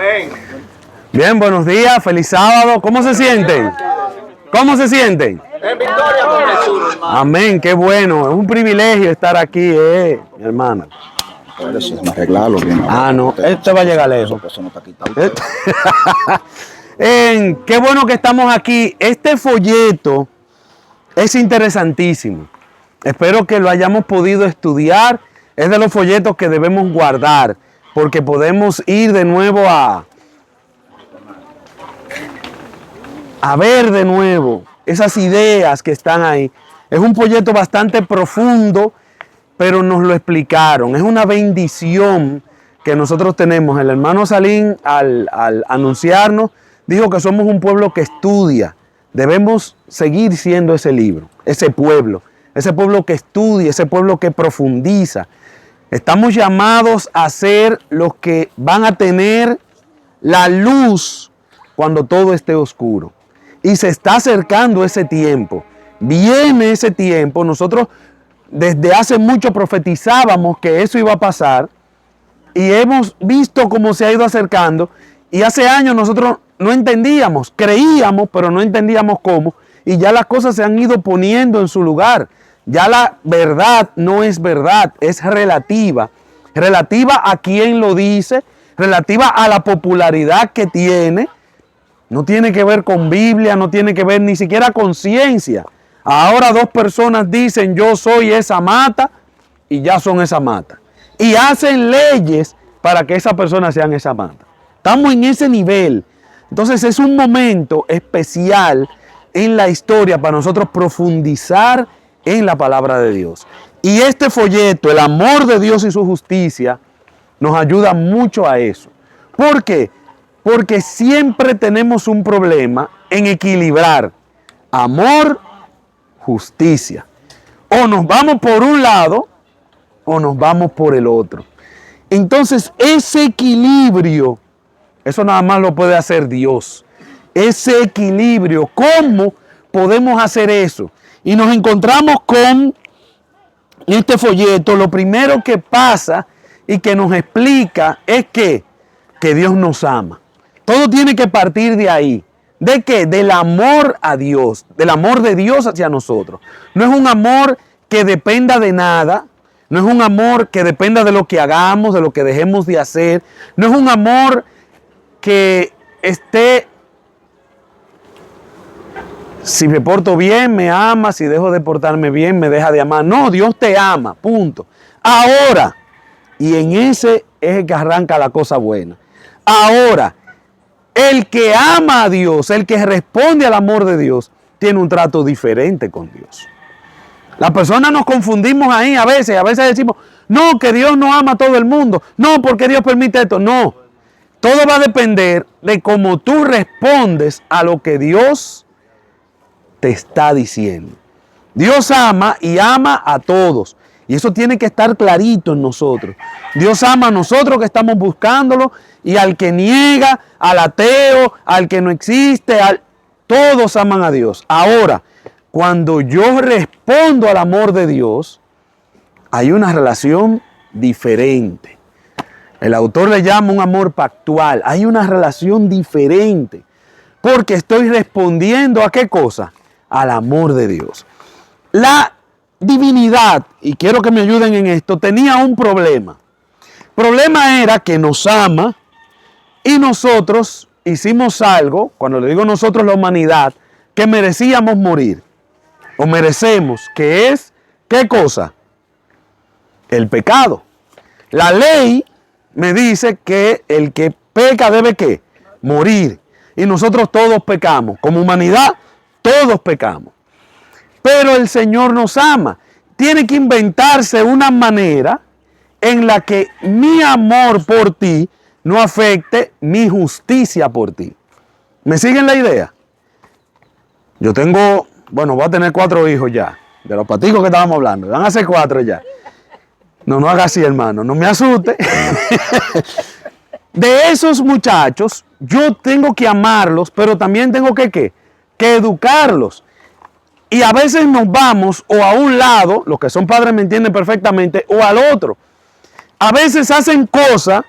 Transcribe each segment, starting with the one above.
Amén. Bien, buenos días, feliz sábado. ¿Cómo se sienten? ¿Cómo se sienten? En victoria con Jesús, hermano. Amén, qué bueno. Es un privilegio estar aquí, mi hermana. Por eso, me arreglarlo bien. No, este va a llegar lejos. Eso no está quitado. Qué bueno que estamos aquí. Este folleto es interesantísimo. Espero que lo hayamos podido estudiar. Es de los folletos que debemos guardar, porque podemos ir de nuevo a ver de nuevo esas ideas que están ahí. Es un folleto bastante profundo, pero nos lo explicaron. Es una bendición que nosotros tenemos. El hermano Salín, al anunciarnos, dijo que somos un pueblo que estudia. Debemos seguir siendo ese libro, ese pueblo que estudia, ese pueblo que profundiza. Estamos llamados a ser los que van a tener la luz cuando todo esté oscuro. Y se está acercando ese tiempo. Viene ese tiempo. Nosotros desde hace mucho profetizábamos que eso iba a pasar. Y hemos visto cómo se ha ido acercando. Y hace años nosotros no entendíamos. Creíamos, pero no entendíamos cómo. Y ya las cosas se han ido poniendo en su lugar. Ya la verdad no es verdad, es relativa. Relativa a quién lo dice, relativa a la popularidad que tiene. No tiene que ver con Biblia, no tiene que ver ni siquiera con ciencia. Ahora dos personas dicen yo soy esa mata y ya son esa mata. Y hacen leyes para que esas personas sean esa mata. Estamos en ese nivel. Entonces es un momento especial en la historia para nosotros profundizar en la palabra de Dios. Y este folleto, el amor de Dios y su justicia, nos ayuda mucho a eso. ¿Por qué? Porque siempre tenemos un problema en equilibrar amor, justicia. O nos vamos por un lado o nos vamos por el otro. Entonces ese equilibrio, eso nada más lo puede hacer Dios. Ese equilibrio, ¿cómo podemos hacer eso? Y nos encontramos con este folleto. Lo primero que pasa y que nos explica es que Dios nos ama. Todo tiene que partir de ahí. ¿De qué? Del amor a Dios, del amor de Dios hacia nosotros. No es un amor que dependa de nada, no es un amor que dependa de lo que hagamos, de lo que dejemos de hacer. No es un amor que esté... Si me porto bien, me ama. Si dejo de portarme bien, me deja de amar. No, Dios te ama, punto. Ahora, y en ese es el que arranca la cosa buena. Ahora, el que ama a Dios, el que responde al amor de Dios, tiene un trato diferente con Dios. Las personas nos confundimos ahí a veces decimos, no, que Dios no ama a todo el mundo. No, porque Dios permite esto. No, todo va a depender de cómo tú respondes a lo que Dios te está diciendo. Dios ama y ama a todos. Y eso tiene que estar clarito en nosotros. Dios ama a nosotros que estamos buscándolo y al que niega, al ateo, al que no existe, todos aman a Dios. Ahora, cuando yo respondo al amor de Dios, hay una relación diferente. El autor le llama un amor pactual. Hay una relación diferente. Porque estoy respondiendo ¿a qué cosa? Al amor de Dios. La divinidad, y quiero que me ayuden en esto, tenía un problema. El problema era que nos ama y nosotros hicimos algo, cuando le digo nosotros la humanidad, que merecíamos morir. O merecemos, que es, ¿qué cosa? El pecado. La ley me dice que el que peca debe ¿qué? Morir. Y nosotros todos pecamos. Como humanidad, todos pecamos. Pero el Señor nos ama. Tiene que inventarse una manera en la que mi amor por ti no afecte mi justicia por ti. ¿Me siguen la idea? Yo tengo, voy a tener 4 hijos ya. De los paticos que estábamos hablando. Van a ser 4 ya. No haga así, hermano. No me asuste. De esos muchachos, yo tengo que amarlos, pero también tengo que educarlos. Y a veces nos vamos o a un lado, los que son padres me entienden perfectamente, o al otro. A veces hacen cosas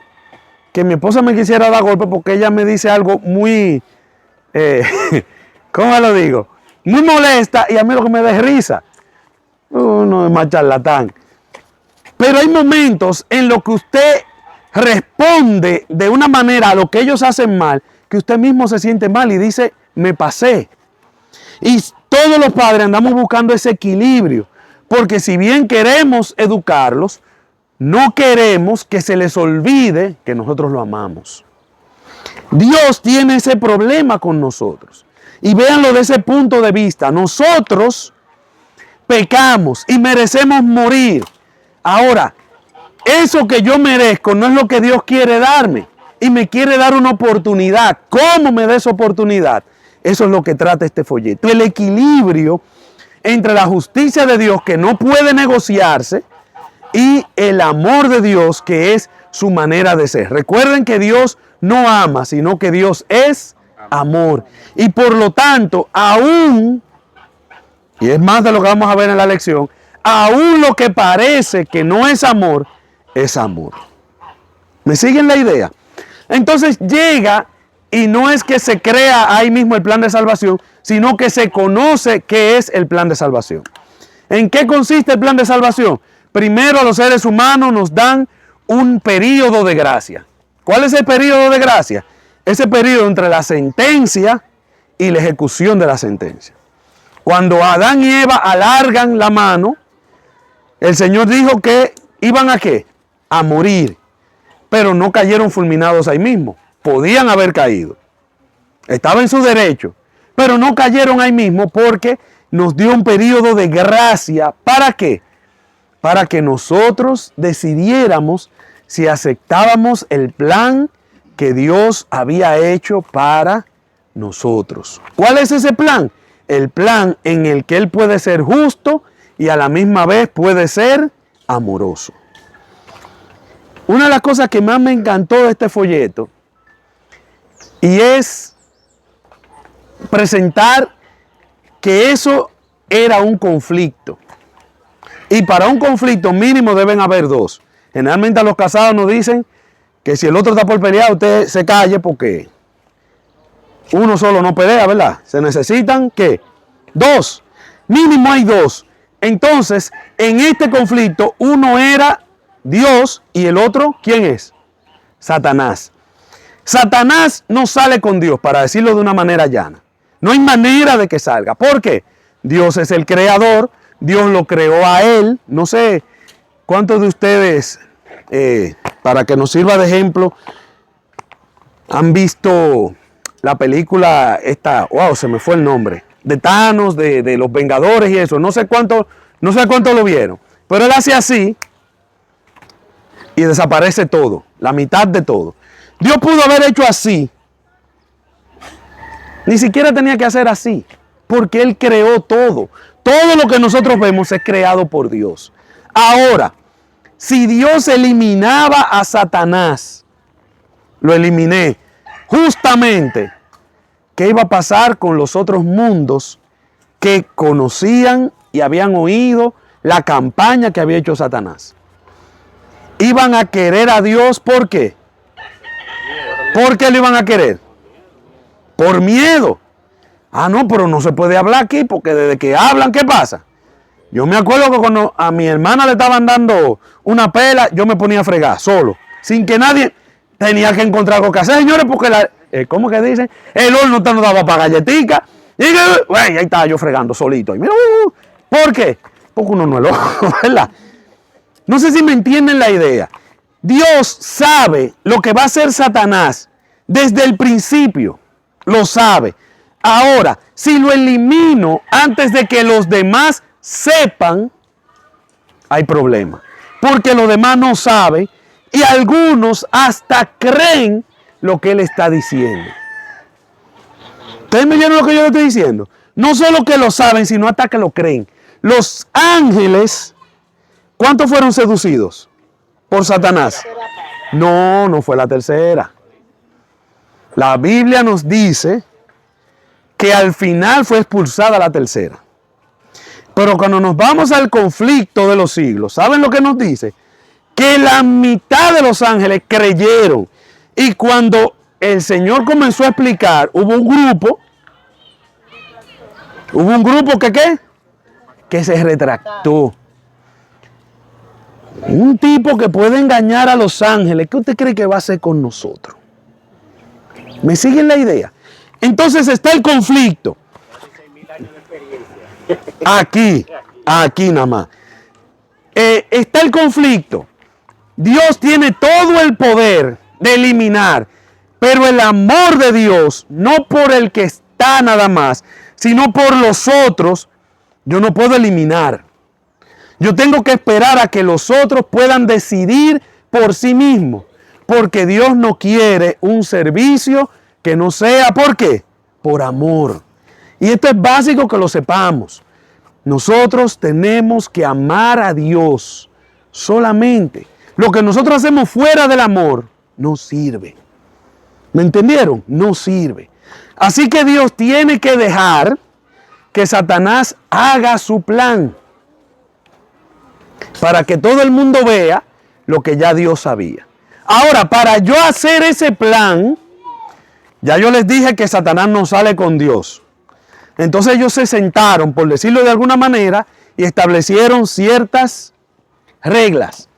que mi esposa me quisiera dar golpe porque ella me dice algo muy, ¿cómo lo digo? Muy molesta y a mí lo que me da es risa. Uno es más charlatán. Pero hay momentos en los que usted responde de una manera a lo que ellos hacen mal, que usted mismo se siente mal y dice, me pasé. Y todos los padres andamos buscando ese equilibrio, porque si bien queremos educarlos, no queremos que se les olvide que nosotros lo amamos. Dios tiene ese problema con nosotros. Y véanlo de ese punto de vista. Nosotros pecamos y merecemos morir. Ahora, eso que yo merezco no es lo que Dios quiere darme. Y me quiere dar una oportunidad. ¿Cómo me da esa oportunidad? Eso es lo que trata este folleto. El equilibrio entre la justicia de Dios, que no puede negociarse, y el amor de Dios, que es su manera de ser. Recuerden que Dios no ama, sino que Dios es amor. Y por lo tanto, aún, y es más de lo que vamos a ver en la lección, aún lo que parece que no es amor, es amor. ¿Me siguen la idea? Entonces llega, y no es que se crea ahí mismo el plan de salvación, sino que se conoce qué es el plan de salvación. ¿En qué consiste el plan de salvación? Primero, a los seres humanos nos dan un periodo de gracia. ¿Cuál es el periodo de gracia? Ese periodo entre la sentencia y la ejecución de la sentencia. Cuando Adán y Eva alargan la mano, el Señor dijo que iban a ¿qué? A morir. Pero no cayeron fulminados ahí mismo. Podían haber caído. Estaba en su derecho. Pero no cayeron ahí mismo porque nos dio un periodo de gracia. ¿Para qué? Para que nosotros decidiéramos si aceptábamos el plan que Dios había hecho para nosotros. ¿Cuál es ese plan? El plan en el que Él puede ser justo y a la misma vez puede ser amoroso. Una de las cosas que más me encantó de este folleto y es presentar que eso era un conflicto. Y para un conflicto mínimo deben haber dos. Generalmente a los casados nos dicen que si el otro está por pelear, usted se calle porque uno solo no pelea, ¿verdad? Se necesitan, ¿qué? Dos. Mínimo hay dos. Entonces, en este conflicto, uno era Dios y el otro, ¿quién es? Satanás. Satanás no sale con Dios, para decirlo de una manera llana. No hay manera de que salga. ¿Por qué? Dios es el creador. Dios lo creó a él. No sé cuántos de ustedes, para que nos sirva de ejemplo, han visto la película esta, wow, se me fue el nombre, de Thanos, de los Vengadores y eso. No sé cuánto lo vieron. Pero él hace así y desaparece todo, la mitad de todo. Dios pudo haber hecho así. Ni siquiera tenía que hacer así, porque Él creó todo. Todo lo que nosotros vemos es creado por Dios. Ahora, si Dios eliminaba a Satanás, lo eliminé, justamente, ¿qué iba a pasar con los otros mundos que conocían y habían oído la campaña que había hecho Satanás? Iban a querer a Dios, ¿por qué? ¿Por qué lo iban a querer? Por miedo. Ah, no, pero no se puede hablar aquí porque desde que hablan, ¿qué pasa? Yo me acuerdo que cuando a mi hermana le estaban dando una pela, yo me ponía a fregar solo, sin que nadie tenía que encontrar algo que hacer, señores, porque ¿cómo que dicen? El horno no daba para galletica. Y ahí estaba yo fregando solito. Y mira, ¿por qué? Porque uno no es loco, ¿verdad? No sé si me entienden la idea. Dios sabe lo que va a hacer Satanás desde el principio. Lo sabe. Ahora, si lo elimino antes de que los demás sepan, hay problema. Porque los demás no saben y algunos hasta creen lo que él está diciendo. ¿Ustedes me oyeron lo que yo le estoy diciendo? No solo que lo saben, sino hasta que lo creen. Los ángeles, ¿cuántos fueron seducidos por Satanás? No fue la tercera. La Biblia nos dice que al final fue expulsada la tercera. Pero cuando nos vamos al conflicto de los siglos, ¿saben lo que nos dice? Que la mitad de los ángeles creyeron Y cuando el Señor comenzó a explicar, hubo un grupo que ¿qué? Que se retractó. Un tipo que puede engañar a los ángeles, ¿qué usted cree que va a hacer con nosotros? ¿Me siguen la idea? Entonces está el conflicto. Aquí nada más. Está el conflicto. Dios tiene todo el poder de eliminar, pero el amor de Dios, no por el que está nada más, sino por los otros, yo no puedo eliminar. Yo tengo que esperar a que los otros puedan decidir por sí mismos, porque Dios no quiere un servicio que no sea, ¿por qué? Por amor. Y esto es básico que lo sepamos. Nosotros tenemos que amar a Dios solamente. Lo que nosotros hacemos fuera del amor no sirve. ¿Me entendieron? No sirve. Así que Dios tiene que dejar que Satanás haga su plan para que todo el mundo vea lo que ya Dios sabía. Ahora, para yo hacer ese plan, ya yo les dije que Satanás no sale con Dios. Entonces ellos se sentaron, por decirlo de alguna manera, y establecieron ciertas reglas.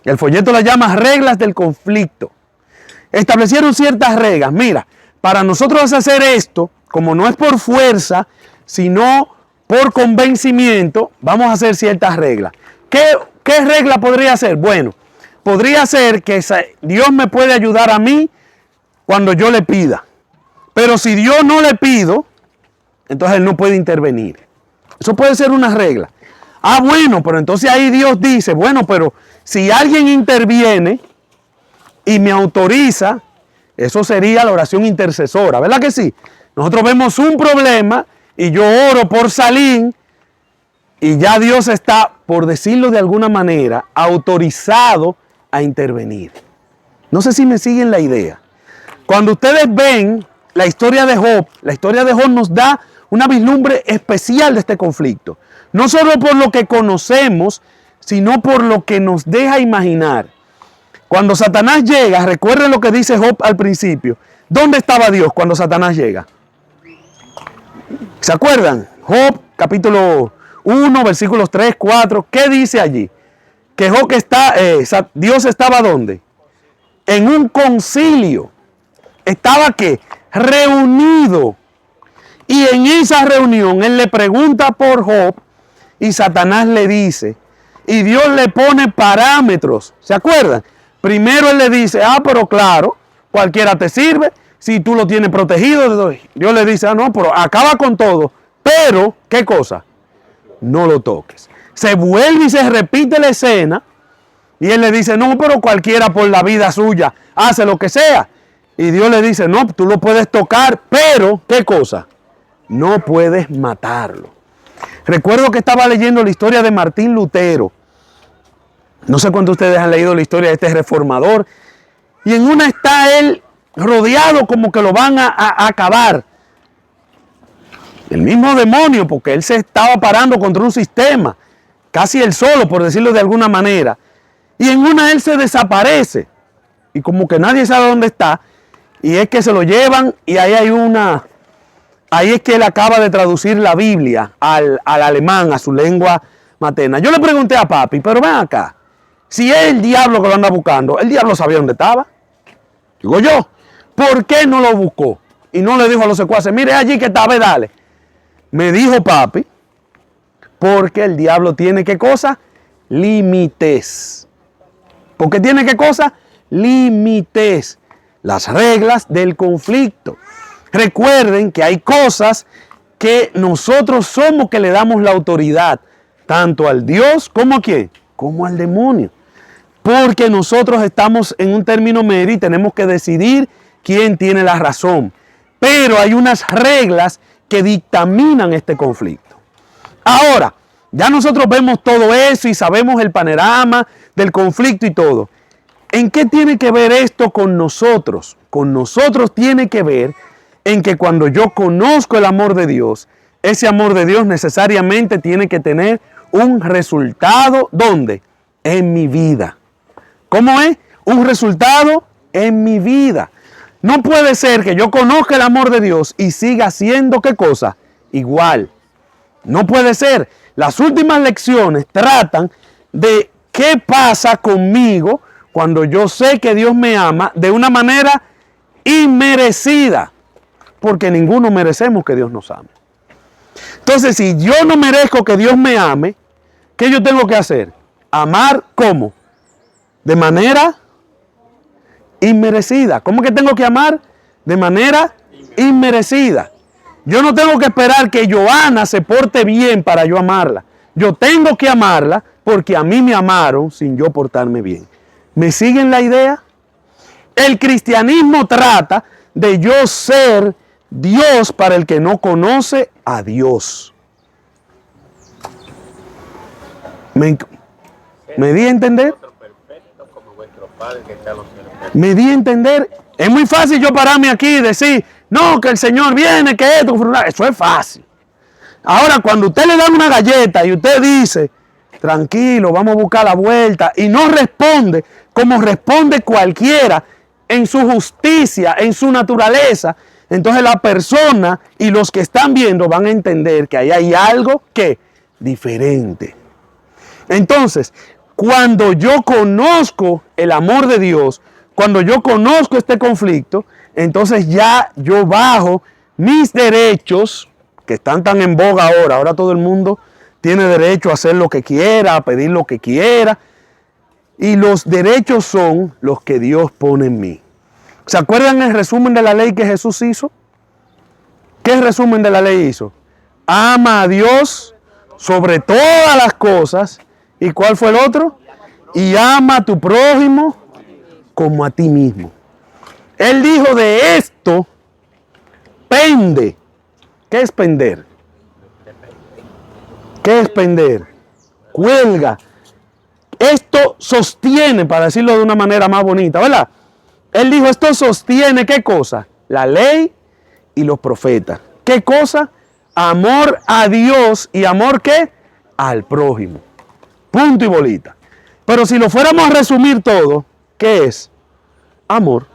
El folleto las llama reglas del conflicto. Establecieron ciertas reglas. Mira, para nosotros hacer esto, como no es por fuerza, sino por convencimiento, vamos a hacer ciertas reglas. ¿Qué regla podría ser? Bueno, podría ser que Dios me puede ayudar a mí cuando yo le pida. Pero si Dios no le pido, entonces Él no puede intervenir. Eso puede ser una regla. Ah, bueno, pero entonces ahí Dios dice, bueno, pero si alguien interviene y me autoriza, eso sería la oración intercesora, ¿verdad que sí? Nosotros vemos un problema y yo oro por Salim y ya Dios está, por decirlo de alguna manera, autorizado a intervenir. No sé si me siguen la idea. Cuando ustedes ven la historia de Job nos da una vislumbre especial de este conflicto. No solo por lo que conocemos, sino por lo que nos deja imaginar. Cuando Satanás llega, recuerden lo que dice Job al principio. ¿Dónde estaba Dios cuando Satanás llega? ¿Se acuerdan? Job, capítulo 1, versículos 3, 4. ¿Qué dice allí? Que Job Dios estaba ¿dónde? En un concilio. Estaba ¿qué? Reunido. Y en esa reunión él le pregunta por Job y Satanás le dice, y Dios le pone parámetros. ¿Se acuerdan? Primero él le dice, pero claro, cualquiera te sirve, si tú lo tienes protegido. Dios le dice, no, pero acaba con todo. Pero, ¿qué cosa? No lo toques. Se vuelve y se repite la escena y él le dice, no, pero cualquiera por la vida suya hace lo que sea. Y Dios le dice, no, tú lo puedes tocar, pero, ¿qué cosa? No puedes matarlo. Recuerdo que estaba leyendo la historia de Martín Lutero. No sé cuántos de ustedes han leído la historia de este reformador. Y en una está él rodeado como que lo van a acabar. El mismo demonio, porque él se estaba parando contra un sistema. Casi él solo, por decirlo de alguna manera. Y en una él se desaparece. Y como que nadie sabe dónde está. Y es que se lo llevan y ahí hay una... Ahí es que él acaba de traducir la Biblia al alemán, a su lengua materna. Yo le pregunté a papi, pero ven acá, si es el diablo que lo anda buscando, el diablo sabía dónde estaba. Digo yo, ¿por qué no lo buscó? Y no le dijo a los secuaces, mire allí que está, ve, dale. Me dijo papi, porque el diablo tiene ¿qué cosa? Límites. ¿Por qué tiene qué cosa? Límites. Las reglas del conflicto. Recuerden que hay cosas que nosotros somos que le damos la autoridad, tanto al Dios como a quién, como al demonio. Porque nosotros estamos en un término medio y tenemos que decidir quién tiene la razón. Pero hay unas reglas que dictaminan este conflicto. Ahora, ya nosotros vemos todo eso y sabemos el panorama del conflicto y todo. ¿En qué tiene que ver esto con nosotros? Con nosotros tiene que ver en que cuando yo conozco el amor de Dios, ese amor de Dios necesariamente tiene que tener un resultado, ¿dónde? En mi vida. ¿Cómo es? Un resultado en mi vida. No puede ser que yo conozca el amor de Dios y siga haciendo ¿qué cosa? Igual. No puede ser. Las últimas lecciones tratan de qué pasa conmigo cuando yo sé que Dios me ama de una manera inmerecida. Porque ninguno merecemos que Dios nos ame. Entonces, si yo no merezco que Dios me ame, ¿qué yo tengo que hacer? Amar ¿cómo? De manera inmerecida. ¿Cómo que tengo que amar? De manera inmerecida. Yo no tengo que esperar que Joana se porte bien para yo amarla. Yo tengo que amarla porque a mí me amaron sin yo portarme bien. ¿Me siguen la idea? El cristianismo trata de yo ser Dios para el que no conoce a Dios. ¿Me di a entender? ¿Me di a entender? Es muy fácil yo pararme aquí y decir, no, que el Señor viene, que esto, eso es fácil. Ahora, cuando usted le da una galleta y usted dice, tranquilo, vamos a buscar la vuelta, y no responde como responde cualquiera en su justicia, en su naturaleza, entonces la persona y los que están viendo van a entender que ahí hay algo que diferente. Entonces, cuando yo conozco el amor de Dios, cuando yo conozco este conflicto, entonces ya yo bajo mis derechos, que están tan en boga ahora. Ahora todo el mundo tiene derecho a hacer lo que quiera, a pedir lo que quiera. Y los derechos son los que Dios pone en mí. ¿Se acuerdan el resumen de la ley que Jesús hizo? ¿Qué resumen de la ley hizo? Ama a Dios sobre todas las cosas. ¿Y cuál fue el otro? Y ama a tu prójimo como a ti mismo. Él dijo de esto, pende. ¿Qué es pender? ¿Qué es pender? Cuelga. Esto sostiene, para decirlo de una manera más bonita, ¿verdad? Él dijo, esto sostiene, ¿qué cosa? La ley y los profetas. ¿Qué cosa? Amor a Dios y amor, ¿qué? Al prójimo. Punto y bolita. Pero si lo fuéramos a resumir todo, ¿qué es? Amor.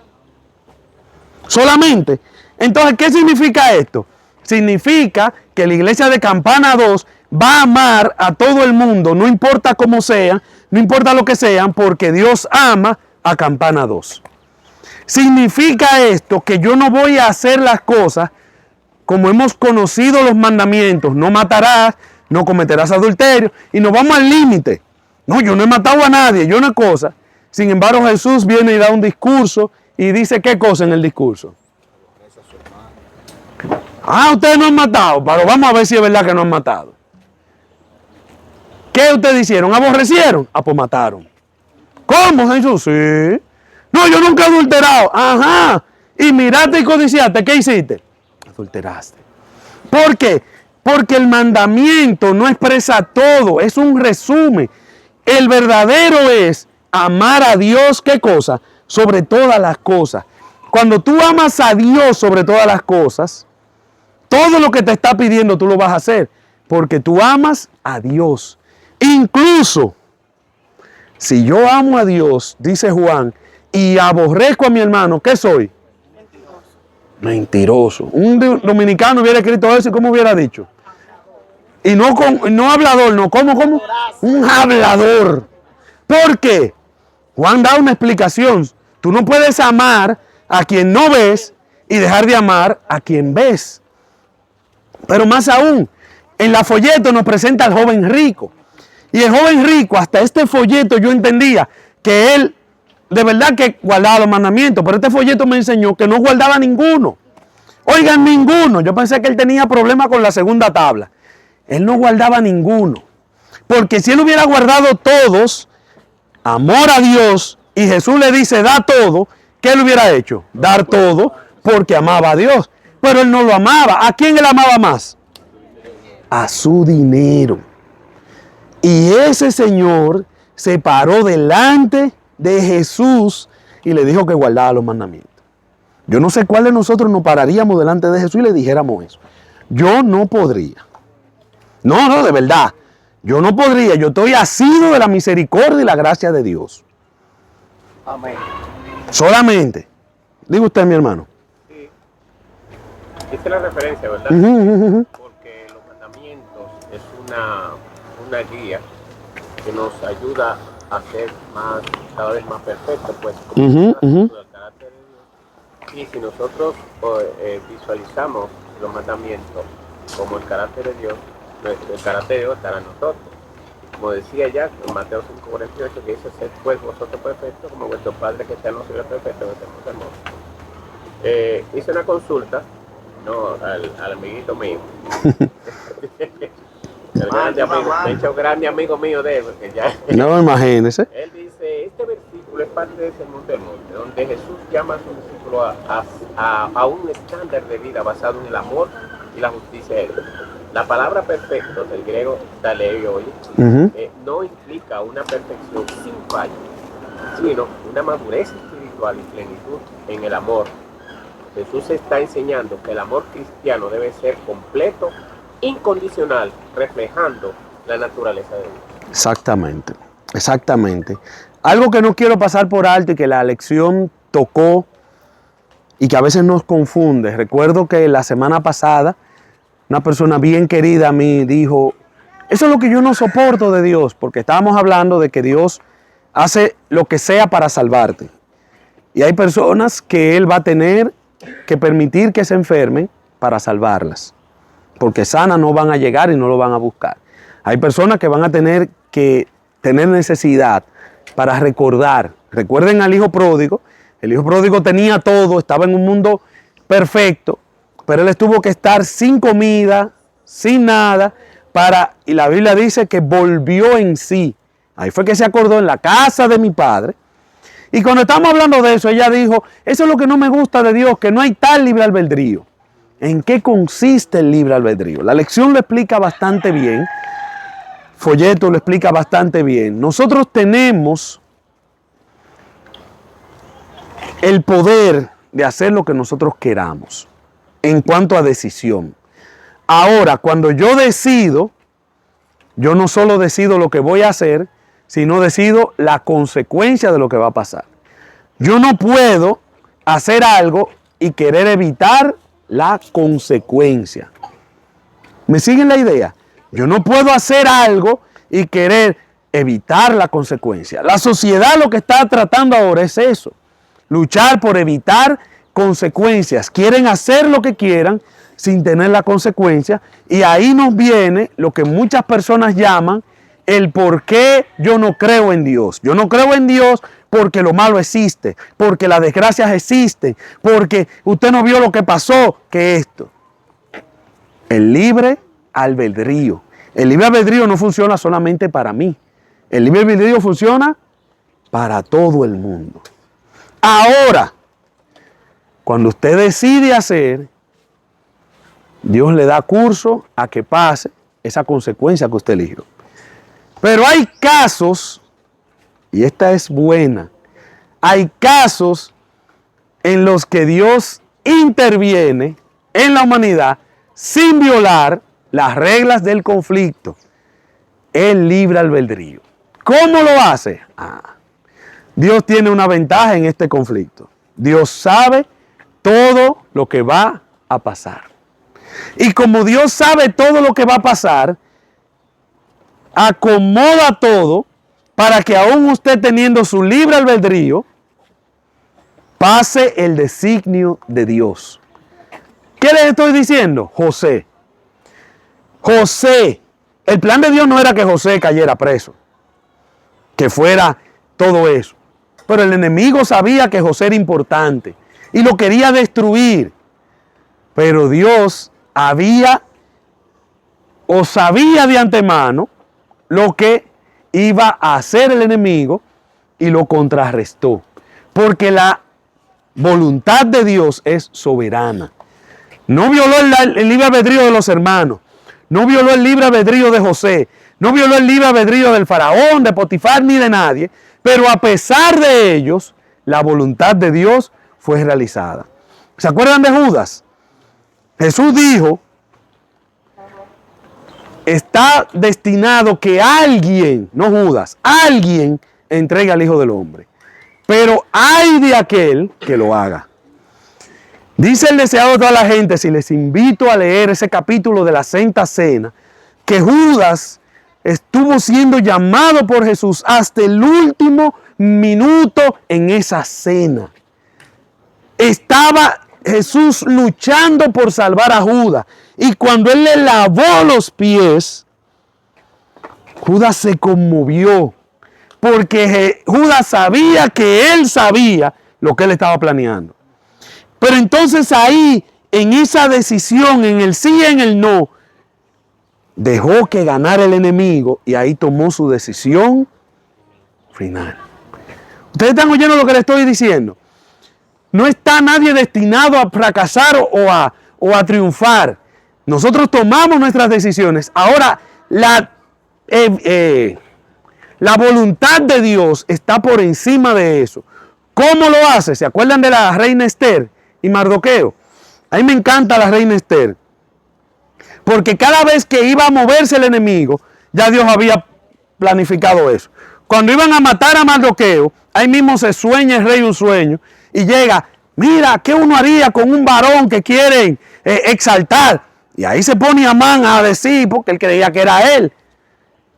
Solamente. Entonces, ¿qué significa esto? Significa que la iglesia de Campana 2 va a amar a todo el mundo, no importa cómo sean, no importa lo que sean, porque Dios ama a Campana 2. Significa esto que yo no voy a hacer las cosas como hemos conocido los mandamientos. No matarás, no cometerás adulterio, y nos vamos al límite. No, yo no he matado a nadie, yo no cosa. Sin embargo, Jesús viene y da un discurso y dice ¿qué cosa en el discurso? Ah, ustedes no han matado, pero vamos a ver si es verdad que no han matado. ¿Qué ustedes hicieron? ¿Aborrecieron? Ah, pues mataron. ¿Cómo, Jesús? Sí. No, yo nunca he adulterado. Ajá. Y miraste y codiciaste. ¿Qué hiciste? Adulteraste. ¿Por qué? Porque el mandamiento no expresa todo, es un resumen. El verdadero es amar a Dios, ¿qué cosa? Sobre todas las cosas. Cuando tú amas a Dios sobre todas las cosas, todo lo que te está pidiendo tú lo vas a hacer, porque tú amas a Dios. Incluso, si yo amo a Dios, dice Juan, y aborrezco a mi hermano, ¿qué soy? Mentiroso. Un dominicano hubiera escrito eso y ¿cómo hubiera dicho? Y no hablador, no, ¿cómo? Un hablador. ¿Por qué? Juan da una explicación. Tú no puedes amar a quien no ves y dejar de amar a quien ves. Pero más aún, en la folleto nos presenta al joven rico. Y el joven rico, hasta este folleto yo entendía que él de verdad que guardaba los mandamientos, pero este folleto me enseñó que no guardaba ninguno. Oigan, ninguno. Yo pensé que él tenía problemas con la segunda tabla. Él no guardaba ninguno. Porque si él hubiera guardado todos, amor a Dios, y Jesús le dice, da todo, ¿qué él hubiera hecho? Dar todo porque amaba a Dios. Pero él no lo amaba. ¿A quién él amaba más? A su dinero. Y ese señor se paró delante de Jesús y le dijo que guardaba los mandamientos. Yo no sé cuál de nosotros nos pararíamos delante de Jesús y le dijéramos eso. Yo no podría. No, de verdad. Yo no podría. Yo estoy asido de la misericordia y la gracia de Dios. Amén. Solamente. Diga usted, mi hermano. Sí, hice la referencia, ¿verdad? Porque los mandamientos es una guía que nos ayuda a ser cada vez más perfectos, pues, como el carácter de Dios. Y si nosotros visualizamos los mandamientos como el carácter de Dios, el carácter de Dios estará en nosotros. Como decía ya en Mateo 5:48, que dice: sed pues vosotros perfectos, como vuestro Padre que está en los cielos es perfecto, que estemos hermosos. Hice una consulta, no, al amiguito mío. De hecho, grande amigo mío de él, porque ya. No, imagínese. Él dice: este versículo es parte de ese Sermón del Monte, donde Jesús llama a su discípulo a un estándar de vida basado en el amor y la justicia de Dios. La palabra perfecto, del griego taleio, no implica una perfección sin fallo, sino una madurez espiritual y plenitud en el amor. Jesús está enseñando que el amor cristiano debe ser completo, incondicional, reflejando la naturaleza de Dios. Exactamente, exactamente. Algo que no quiero pasar por alto y que la lección tocó y que a veces nos confunde. Recuerdo que la semana pasada una persona bien querida a mí dijo: eso es lo que yo no soporto de Dios, porque estábamos hablando de que Dios hace lo que sea para salvarte. Y hay personas que Él va a tener que permitir que se enfermen para salvarlas, porque sanas no van a llegar y no lo van a buscar. Hay personas que van a tener que tener necesidad para recordar. Recuerden al hijo pródigo. El hijo pródigo tenía todo, estaba en un mundo perfecto, pero él tuvo que estar sin comida, sin nada, y la Biblia dice que volvió en sí. Ahí fue que se acordó: en la casa de mi padre. Y cuando estamos hablando de eso, ella dijo: eso es lo que no me gusta de Dios, que no hay tal libre albedrío. ¿En qué consiste el libre albedrío? La lección lo explica bastante bien. Folleto lo explica bastante bien. Nosotros tenemos el poder de hacer lo que nosotros queramos en cuanto a decisión. Ahora, cuando yo decido, yo no solo decido lo que voy a hacer, sino decido la consecuencia de lo que va a pasar. Yo no puedo hacer algo y querer evitar la consecuencia. ¿Me siguen la idea? Yo no puedo hacer algo y querer evitar la consecuencia. La sociedad lo que está tratando ahora es eso: luchar por evitar consecuencias. Quieren hacer lo que quieran sin tener la consecuencia, y ahí nos viene lo que muchas personas llaman el por qué yo no creo en Dios. Yo no creo en Dios porque lo malo existe, porque las desgracias existen, porque usted no vio lo que pasó, que esto. El libre albedrío. El libre albedrío no funciona solamente para mí. El libre albedrío funciona para todo el mundo. Ahora, cuando usted decide hacer, Dios le da curso a que pase esa consecuencia que usted eligió. Pero hay casos, y esta es buena, hay casos en los que Dios interviene en la humanidad sin violar las reglas del conflicto, el libre albedrío. ¿Cómo lo hace? Dios tiene una ventaja en este conflicto. Dios sabe todo lo que va a pasar. Y como Dios sabe todo lo que va a pasar, acomoda todo para que aún usted teniendo su libre albedrío, pase el designio de Dios. ¿Qué les estoy diciendo? José, el plan de Dios no era que José cayera preso, que fuera todo eso. Pero el enemigo sabía que José era importante y lo quería destruir. Pero Dios sabía de antemano lo que iba a hacer el enemigo y lo contrarrestó. Porque la voluntad de Dios es soberana. No violó el libre albedrío de los hermanos. No violó el libre albedrío de José. No violó el libre albedrío del faraón, de Potifar, ni de nadie. Pero a pesar de ellos, la voluntad de Dios fue realizada. ¿Se acuerdan de Judas? Jesús dijo: está destinado que alguien, no Judas, alguien entregue al Hijo del Hombre. pero ay de aquel que lo haga. Dice el deseado de toda la gente, si les invito a leer ese capítulo de la Santa Cena, que Judas estuvo siendo llamado por Jesús hasta el último minuto en esa cena. Estaba Jesús luchando por salvar a Judas. Y cuando él le lavó los pies, Judas se conmovió. Porque Judas sabía que él sabía lo que él estaba planeando. Pero entonces ahí, en esa decisión, en el sí y en el no, dejó que ganara el enemigo y ahí tomó su decisión final. ¿Ustedes están oyendo lo que les estoy diciendo? No está nadie destinado a fracasar o a triunfar. Nosotros tomamos nuestras decisiones. Ahora, la voluntad de Dios está por encima de eso. ¿Cómo lo hace? ¿Se acuerdan de la reina Esther y Mardoqueo? A mí me encanta la reina Esther. Porque cada vez que iba a moverse el enemigo, ya Dios había planificado eso. Cuando iban a matar a Mardoqueo, ahí mismo se sueña el rey un sueño y llega, mira, ¿qué uno haría con un varón que quieren exaltar? Y ahí se pone Amán a decir, porque él creía que era él.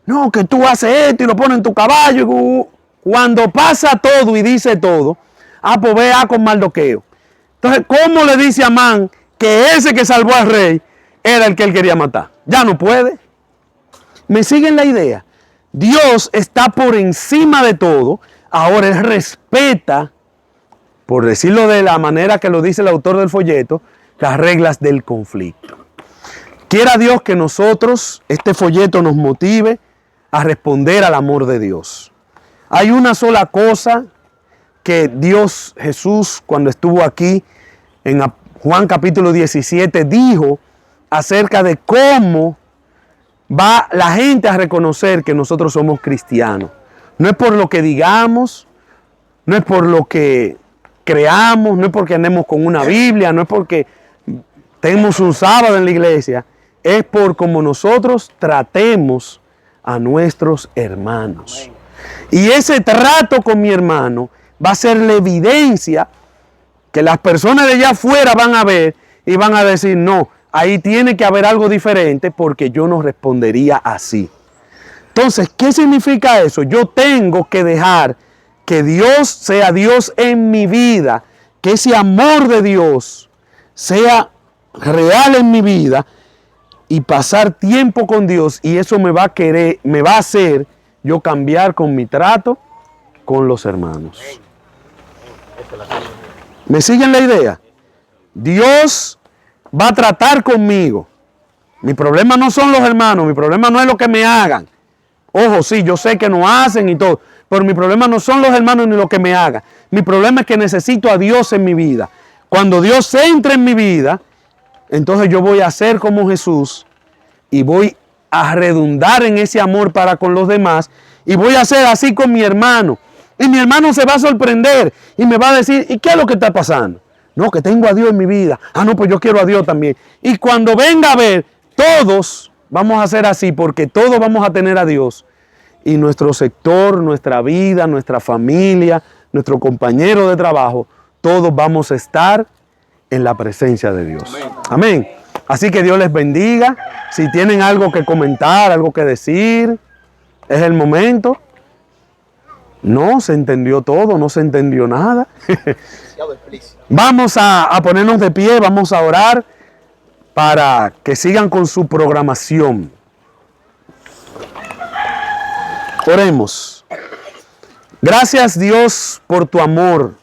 No, que tú haces esto y lo pones en tu caballo. Cuando pasa todo y dice todo, pues ve con Mardoqueo. Entonces, ¿cómo le dice a Amán que ese que salvó al rey era el que él quería matar? Ya no puede. ¿Me siguen la idea? Dios está por encima de todo. Ahora él respeta, por decirlo de la manera que lo dice el autor del folleto, las reglas del conflicto. Quiera Dios que nosotros, este folleto nos motive a responder al amor de Dios. Hay una sola cosa que Dios, Jesús, cuando estuvo aquí en Juan capítulo 17, dijo acerca de cómo va la gente a reconocer que nosotros somos cristianos. No es por lo que digamos, no es por lo que creamos, no es porque andemos con una Biblia, no es porque tenemos un sábado en la iglesia, es por cómo nosotros tratemos a nuestros hermanos. Y ese trato con mi hermano va a ser la evidencia que las personas de allá afuera van a ver y van a decir, no, ahí tiene que haber algo diferente porque yo no respondería así. Entonces, ¿qué significa eso? Yo tengo que dejar que Dios sea Dios en mi vida, que ese amor de Dios sea real en mi vida y pasar tiempo con Dios, y eso me va a hacer yo cambiar con mi trato con los hermanos. ¿Me siguen la idea? Dios va a tratar conmigo. Mi problema no son los hermanos, mi problema no es lo que me hagan. Ojo, sí, yo sé que no hacen y todo, pero mi problema no son los hermanos ni lo que me hagan. Mi problema es que necesito a Dios en mi vida. Cuando Dios entre en mi vida, entonces yo voy a ser como Jesús y voy a redundar en ese amor para con los demás y voy a ser así con mi hermano. Y mi hermano se va a sorprender y me va a decir, ¿y qué es lo que está pasando? No, que tengo a Dios en mi vida. No, pues yo quiero a Dios también. Y cuando venga a ver, todos vamos a ser así porque todos vamos a tener a Dios. Y nuestro sector, nuestra vida, nuestra familia, nuestro compañero de trabajo, todos vamos a estar en la presencia de Dios. Amén. Así que Dios les bendiga. Si tienen algo que comentar, algo que decir, es el momento. No se entendió todo, no se entendió nada. Vamos a ponernos de pie, vamos a orar para que sigan con su programación. Oremos. Gracias, Dios, por tu amor,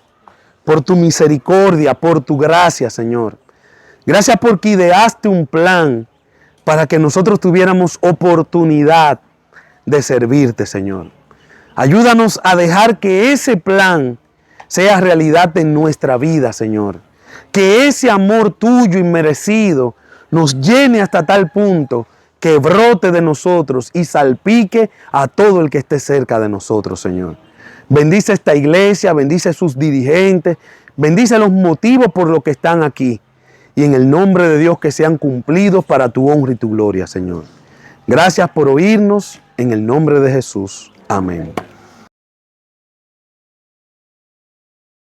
por tu misericordia, por tu gracia, Señor. Gracias porque ideaste un plan para que nosotros tuviéramos oportunidad de servirte, Señor. Ayúdanos a dejar que ese plan sea realidad en nuestra vida, Señor. Que ese amor tuyo inmerecido nos llene hasta tal punto que brote de nosotros y salpique a todo el que esté cerca de nosotros, Señor. Bendice esta iglesia, bendice a sus dirigentes, bendice los motivos por los que están aquí. Y en el nombre de Dios que sean cumplidos para tu honra y tu gloria, Señor. Gracias por oírnos, en el nombre de Jesús. Amén.